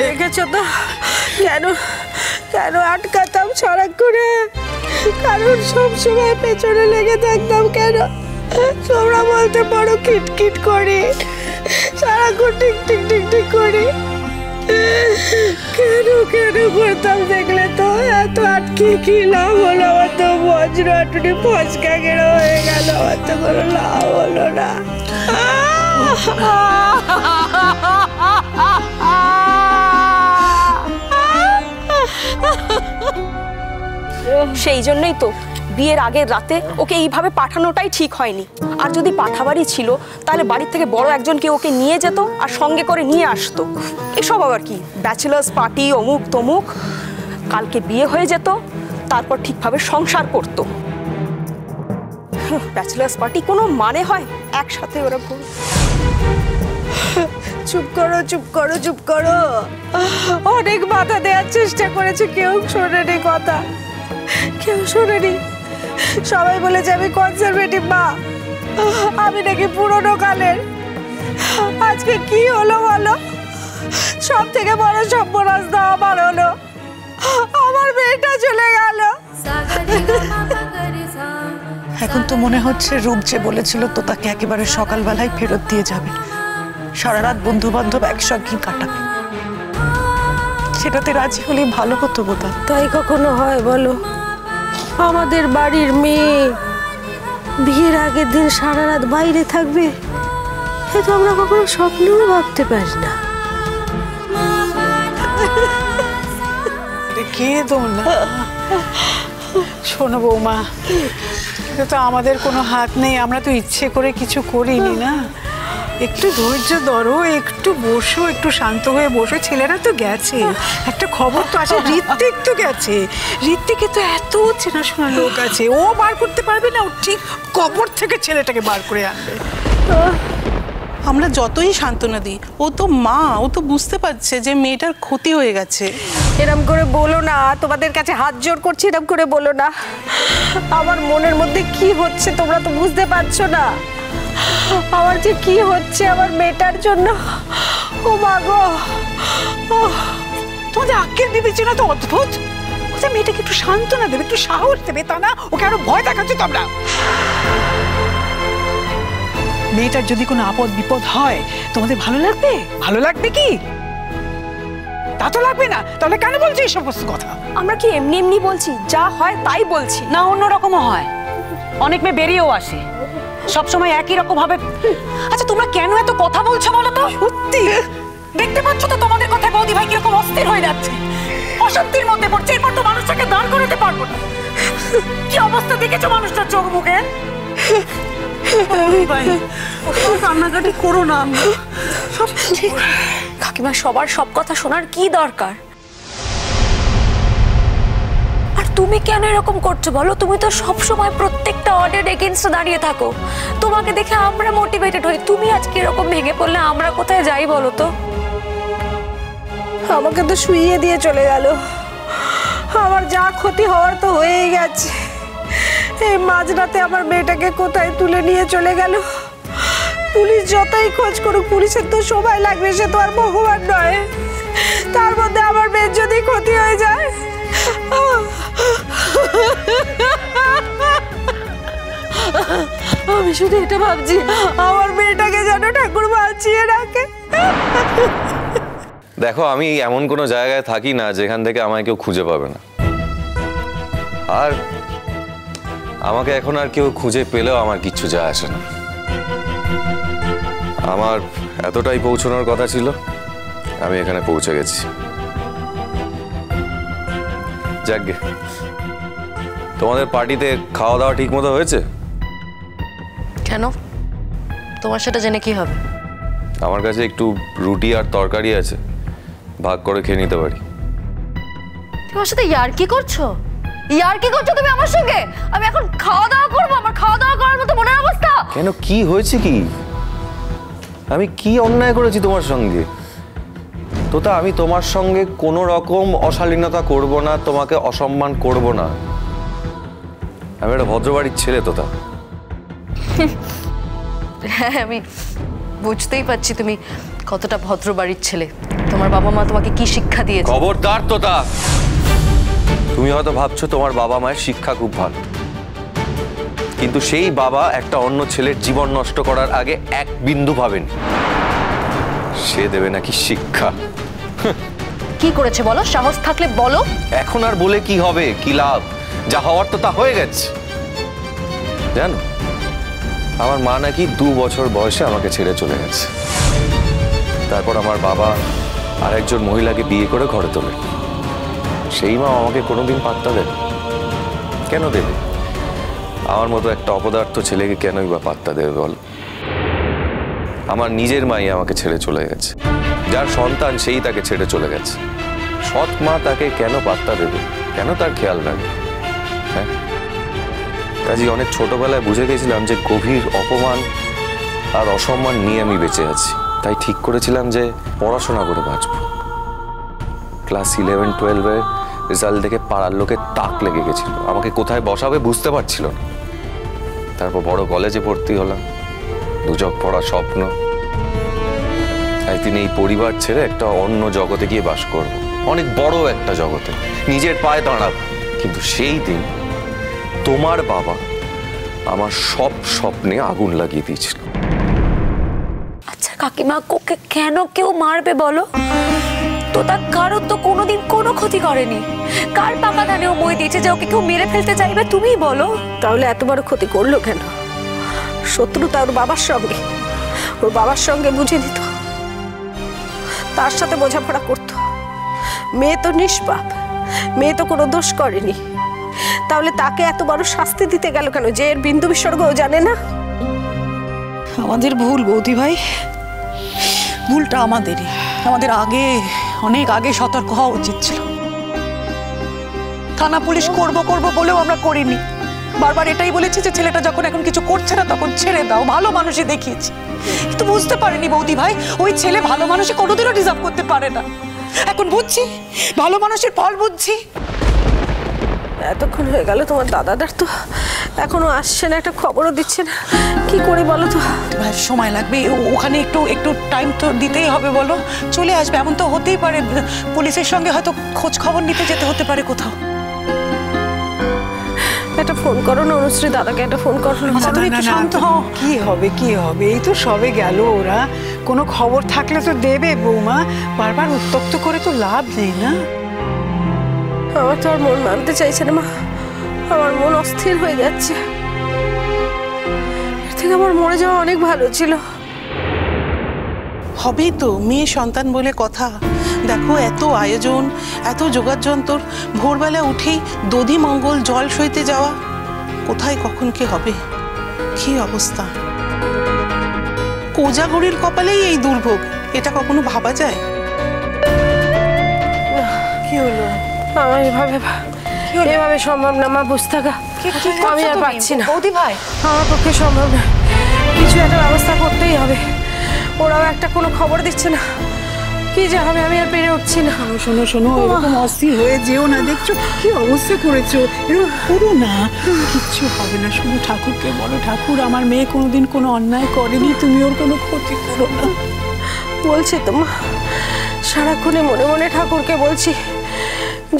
দেখেছো তো কেন কেন আটকাতাম সারা করে, কারণ সবসময় পেছনে লেগে থাকতাম কেন? তোমরা বলতে পারো কিটকিট করি, সারাক্ষণ টিক টিক টিক টিক করি, কেন কেন করতাম? দেখলে তো এত আটকে কি লাভ হলো? আমার তো বজ্র আটুনি ফসকা গেড়ে হয়ে গেল, আমার তো কোনো লাভ হলো না। সেই জন্যই তো বিয়ের আগের রাতে ওকে এইভাবে পাঠানোটাই ঠিক হয়নি। আর যদি পাঠাবারই ছিল তাহলে বাড়ির থেকে বড় একজনকে ওকে নিয়ে যেত আর সঙ্গে করে নিয়ে আসতো। এসব আবার কি ব্যাচেলার্স পার্টি অমুক তমুক। কালকে বিয়ে হয়ে যেত, তারপর ঠিকভাবে সংসার করতো। ব্যাচেলার্স পার্টি কোনো মানে হয় একসাথে ওরকম? চুপ করো চুপ করো চুপ করো, অনেক বাধা দেওয়ার চেষ্টা করেছে, কেউ শোনেনি কথা, কেউ শোনেনি। সবাই বলেছে আমি কনজারভেটিভ মা, আমি নাকি পুরোনো কালের। আজকে কি হলো বলো? সব থেকে বড় সর্বনাশ দাও আমার হলো, আমার মেয়েটা চলে গেল। এখন তো মনে হচ্ছে রূপ যে বলেছিল তো তাকে একেবারে সকালবেলায় ফেরত দিয়ে যাবে, সারা রাত বন্ধু বান্ধব একসঙ্গে কাটাবে। সেটাতে রাজি হলে ভালো হতো বোধহয়। তাই কখনো হয় বলো? আমাদের বাড়ির মেয়ে বিয়ের আগের দিন সারা রাত বাইরে থাকবে, এ তো আমরা কখনো স্বপ্নেও ভাবতে পারি না। কে দো না, শোনো বৌমা, এটা তো আমাদের কোনো হাত নেই, আমরা তো ইচ্ছে করে কিছু করিনি না। একটু ধৈর্য ধরো, একটু বসো, একটু শান্ত হয়ে বসো। ছেলেরা তো গেছে, একটা খবর তো আছে, ঋত্বিক তো গেছে, ঋত্বিকে তো এত চেনাশোনা লোক আছে, ও বার করতে পারবে না? ও ঠিক কবর থেকে ছেলেটাকে বার করে আনবে। আমরা যতই সান্ত্বনা দিই, ও তো মা, ও তো বুঝতে পারছে যে মেয়েটার ক্ষতি হয়ে গেছে। এরম করে বলো না, তোমাদের কাছে হাত জোর করছি, এরম করে বলো না। আমার মনের মধ্যে কি হচ্ছে তোমরা তো বুঝতে পারছো না। আমার যে কি হচ্ছে আমার মেয়েটার জন্য। ও মা গো, তোমাদের আক্কেল বিবেচনা তো অদ্ভুত। ওদের মেয়েটাকে একটু সান্ত্বনা দেবে, একটু সাহস দেবে, তা না ওকে আরো ভয় দেখাচ্ছে তোমরা। মেয়েটার যদি কোনো আপদ বিপদ হয় তোমাদের ভালো লাগবে? ভালো লাগবে কি? তা তো লাগবে না, তাহলে কেন বলছো এই সমস্ত কথা? আমরা কি এমনি এমনি বলছি? যা হয় তাই বলছি। না অন্যরকমও হয়, অনেক মেয়ে বেরিয়েও আসে, সবসময় একই রকম ভাবে। আচ্ছা তোমরা কেন এত কথা বলছো বলো তো? সত্যি দেখতে পাচ্ছ তো তোমাদের কথায় বৌদি ভাই কিরকম অস্থির হয়ে যাচ্ছে, অশান্তির মধ্যে পড়ছে। এরপর তো মানুষটাকে দাঁড় করাতে পারবো না। কি অবস্থা দেখেছো মানুষটার চোখ মুখে? কান্নাকাটি করো না। কাকিমা সবার সব কথা শোনার কি দরকার? আর তুমি কেন এরকম করছো বলো? তুমি তো সব সময় প্রত্যেকটা অর্ডার এগেইনস্টে দাঁড়িয়ে থাকো, তোমাকে দেখে আমরা মোটিভেটেড হই। তুমি আজকে এরকম ভেঙে পড়লে আমরা কোথায় যাই বলো তো? আমাকে তো শুইয়ে দিয়ে চলে গেল, আমার যা ক্ষতি হওয়ার তো হয়েই গেছে। এই মাঝরাতে আমার মেয়েটাকে কোথায় তুলে নিয়ে চলে গেল। পুলিশ যতই খোঁজ করুক, পুলিশের তো সময় লাগবে, সে তো আর ভগবান নয়। তার মধ্যে আমার মেয়ের যদি ক্ষতি হয়ে যায়, আমি শুধু এটা ভাবছি আমার মেয়েটাকে যেন ঠাকুর বাঁচিয়ে রাখে। দেখো আমি এমন কোনো জায়গায় থাকি না যেখান থেকে আমায় কেউ খুঁজে পাবে না, আর আমাকে এখন আর কেউ খুঁজে পেলেও আমার কিচ্ছু যায় আসে না। আমার এতটাই পৌঁছানোর কথা ছিল, আমি এখানে পৌঁছে গেছি। যাকগে, তোমাদের পার্টিতে খাওয়া দাওয়া ঠিক মতো হয়েছে? কেন? তোমার সেটা জেনে কি হবে? আমার কাছে একটু রুটি আর তরকারি আছে, ভাগ করে খেয়ে নিতে পারি। তোমার সাথে ইয়ার্কি করছো? ইয়ার্কি করছো তুমি আমার সঙ্গে? আমি এখন খাওয়া দাওয়া করবো, আমার খাওয়া দাওয়া করার মতো মনের অবস্থা? কেন, কি হয়েছে? কি আমি কি অন্যায় করেছি তোমার সঙ্গে? তোতা, আমি তোমার সঙ্গে কোনো রকম অশালীনতা করব না, তোমাকে অসম্মান করব না। আমি একটা ভদ্রবাড়ির ছেলে তোতা। হ্যাঁ আমি বুঝতেই পারছি তুমি কতটা ভদ্র বাড়ির ছেলে, তোমার বাবা মা তোমাকে কি শিক্ষা দিয়েছে? খবরদার তোতা, তুমি হয়তো ভাবছো তোমার বাবা মায়ের শিক্ষা খুব ভালো, কিন্তু সেই বাবা একটা অন্য ছেলের জীবন নষ্ট করার আগে এক বিন্দু ভাবেন সে দেবে নাকি শিক্ষা। কি করেছে বলো, সাহস থাকলে বলো। এখন আর বলে কি হবে, কি লাভ? যা হওয়ার তো তা হয়ে গেছে। জানো, আমার মা নাকি 2 বছর বয়সে আমাকে ছেড়ে চলে গেছে। তারপর আমার বাবা আরেকজন মহিলাকে বিয়ে করে ঘরে তোলে। সেই মা আমাকে কোনোদিন পাত্তা দেবে? কেন দেবে? আমার মতো একটা অপদার্থ ছেলেকে কেনই বা পাত্তা দেবে বল? আমার নিজের মাই আমাকে ছেড়ে চলে গেছে, যার সন্তান সেই তাকে ছেড়ে চলে গেছে। সৎ মা তাকে কেন পাত্তা দেবে, কেন তার খেয়াল রাখবে? হ্যাঁ, কাজে অনেক ছোটবেলায় বুঝে গেছিলাম যে গভীর অপমান আর অসম্মান নিয়ে আমি বেঁচে আছি। তাই ঠিক করেছিলাম যে পড়াশোনা করে বাঁচব। ক্লাস 11-12-এ রেজাল্ট দেখে পাড়ার লোকের তাক লেগে গেছিল, আমাকে কোথায় বসাবে বুঝতে পারছিল না। তারপর বড় কলেজে ভর্তি হলাম, দুচক পড়া স্বপ্ন। একদিন এই পরিবার ছেড়ে একটা অন্য জগতে গিয়ে বাস করব, অনেক বড় একটা জগতে নিজের পায়ে দাঁড়াবো। কিন্তু সেই দিন তোমার বাবা আমার সব স্বপ্নে আগুন লাগিয়ে দিয়েছিল। আচ্ছা কাকিমা, ওকে কেন কেউ মারবে বলো তো? তার কারোর তো কোনোদিন কোনো ক্ষতি করেনি। কার পাকা ধানে ও মই দিয়েছে যে ওকে কেউ মেরে ফেলতে চাইবে? তুমিই বলো। তাহলে এত বড় ক্ষতি করলো কেন? শত্রুতা ওর বাবার সঙ্গে, ওর বাবার সঙ্গে বুঝে দিত, তার সাথে বোঝাপড়া করত। মেয়ে তো নিষ্পাপ, মেয়ে তো কোনো দোষ করেনি, তাহলে তাকে এত বড় শাস্তি দিতে গেল কেন? যে এর বিন্দু বিসর্গও জানে না। আমাদের ভুল বৌদি ভাই, ভুলটা আমাদেরই। আমাদের অনেক আগে সতর্ক হওয়া উচিত ছিল। থানা পুলিশ করব বলেও আমরা করিনি। বারবার এটাই বলেছি যে ছেলেটা যখন এখন কিছু করছে না তখন ছেড়ে দাও, ভালো মানুষই দেখিয়েছি। কিন্তু বুঝতে পারিনি বৌদি ভাই, ওই ছেলে ভালো মানুষই কোনোদিনও ডিজার্ভ করতে পারে না। এখন বুঝছি, ভালো মানুষের ফল বুঝছি। এতক্ষণ হয়ে গেল, তোমার দাদাদার তো এখনো আসছে না, একটা খবরও দিচ্ছে না। কি করে বলো তো? সময় লাগবে, ওখানে একটু টাইম তো দিতেই হবে। বলো, চলে আসবে, এমন তো হতেই পারে। পুলিশের সঙ্গে হয়তো খোঁজ খবর নিতে যেতে হতে পারে কোথাও। একটা ফোন করো না অনুশ্রী, দাদাকে একটা ফোন করো না। তুমি একটু শান্ত হও। কি হবে কি হবে, এই তো সবে গেল ওরা। কোনো খবর থাকলে তো দেবে বৌমা, বারবার উত্তক্ত করে তো লাভ নেই না। আমার তো আর মন মানতে চাইছে না মা, আমার মন অস্থির হয়ে যাচ্ছে। এর থেকে আমার মরে যাওয়া অনেক ভালো ছিল। হবেই তো, মেয়ে সন্তান বলে কথা। দেখো, এত আয়োজন, এত যোগাযন্ত্র, ভোরবেলা উঠেই দধি মঙ্গল জল সইতে যাওয়া, কোথায় কখন কি হবে, কি অবস্থা। কোজাগরির কপালেই এই দুর্ভোগ, এটা কখনো ভাবা যায়? কি হলো? আমার এভাবে সম্ভব না মা, বুঝতে থাকা। আমি আর পাচ্ছি না বৌদি ভাই, আমার পক্ষে সম্ভব না। কিছু একটা ব্যবস্থা করতেই হবে। ওরাও একটা কোনো খবর দিচ্ছে না, কি যে হবে আমি আর পেরে উঠছি না। শোনো শোনো, এরকম অস্থির হয়ে যেও না। দেখছো কি অবস্থা করেছো, এরকম করো না। কিচ্ছু হবে না, শুধু ঠাকুরকে বলো, ঠাকুর আমার মেয়ে কোনোদিন কোনো অন্যায় করেনি, তুমি ওর কোনো ক্ষতি করো না। বলছি তো মা, সারাক্ষণে মনে মনে ঠাকুরকে বলছি,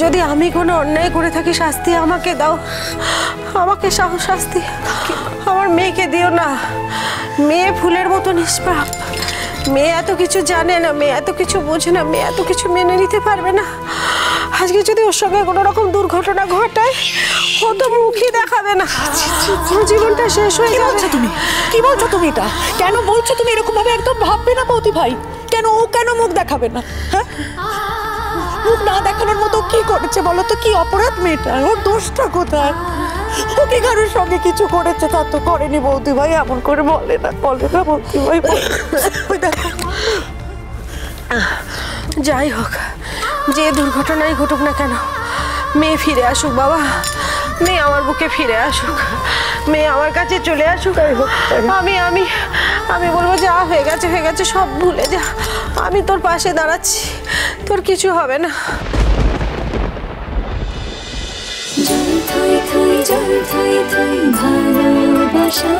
যদি আমি কোনো অন্যায় করে থাকি শাস্তি আমাকে দাও, আমাকে শাস্তি। আমার মেয়েকে দিও না। মেয়ে ফুলের মতো নিষ্পাপ, মেয়ে এত কিছু জানে না, মেয়ে এত কিছু বোঝে না, মেয়ে এত কিছু মেনে নিতে পারবে না। আজকে যদি ওর সঙ্গে কোনো রকম দুর্ঘটনা ঘটায়, ও তো মুখই দেখাবে না, ওর জীবনটা শেষ হয়ে যাবে। তুমি কি বলছো? তুমি এটা কেন বলছো? তুমি এরকম ভাবে একদম ভাববে না বৌদি ভাই। কেন ও কেন মুখ দেখাবে না? হ্যাঁ, মুখ না দেখানোর মতো কি করেছে বলো তো? কি অপরাধ মেয়েটা? ওর দোষটা কোথায়? ও কি কারোর সঙ্গে কিছু করেছে? তা তো করেনি বৌদি ভাই, এমন করে বলে না বৌদি ভাই। দেখো, যাই হোক, যে দুর্ঘটনাই ঘটুক না কেন, মেয়ে ফিরে আসুক বাবা, মেয়ে আমার বুকে ফিরে আসুক, মেয়ে আমার কাছে চলে আসুক। আমি আমি আমি বলবো যা হয়ে গেছে সব ভুলে যা, আমি তোর পাশে দাঁড়াচ্ছি, তোর কিছু হবে না। জল থই থই ভালোবাসা